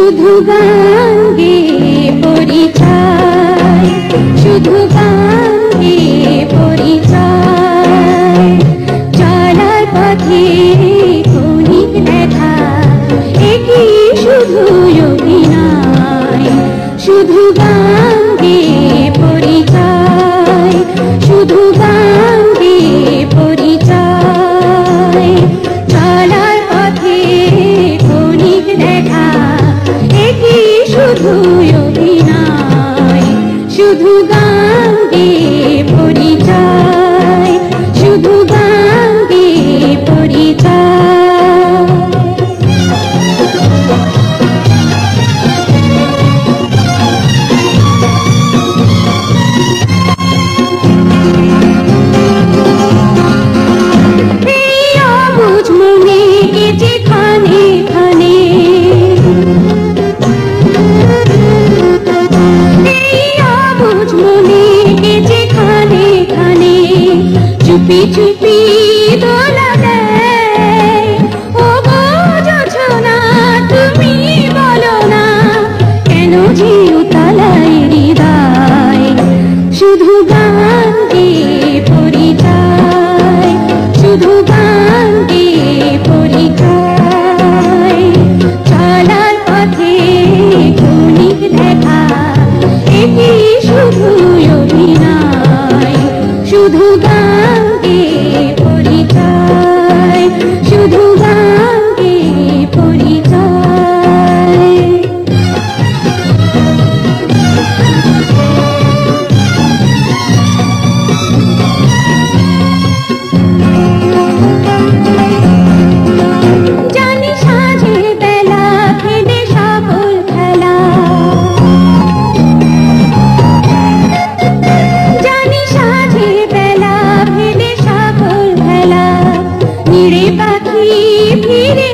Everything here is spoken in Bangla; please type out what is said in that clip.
শুধু গান গেয়ে পরিচয়, শুধু গান গেয়ে পরিচয়। চলার পথে ক্ষণিক দেখা, একই শুধু অভিনয়। শুধু গান গেয়ে পরিচয়, শুধু গান গেয়ে পরিচয়। চলার পথে ক্ষণিক দেখা, একই শুধু অভিনয়। শুধু গান গেয়ে পরিচয়, শুধু গান গেয়ে পরিচয়। চুপি চুপি দোলা দেয়, ও গো জোছনা তুমি বলো না, কেন যে উতলায় হৃদয়। শুধু গান গেয়ে পরিচয়, শুধু গান গেয়ে পরিচয়। চলার পথে ক্ষণিক দেখা, একই শুধু অভিনয়। শুধু গান গেয়ে পরিচয়, শুধু গান গেয়ে পরিচয়। জানি সাঁঝের বেলা খেলে সকল খেলা, জানি সাঁঝের বেলা ভেদে সকল খেলা। নিরে পাখি ফিরে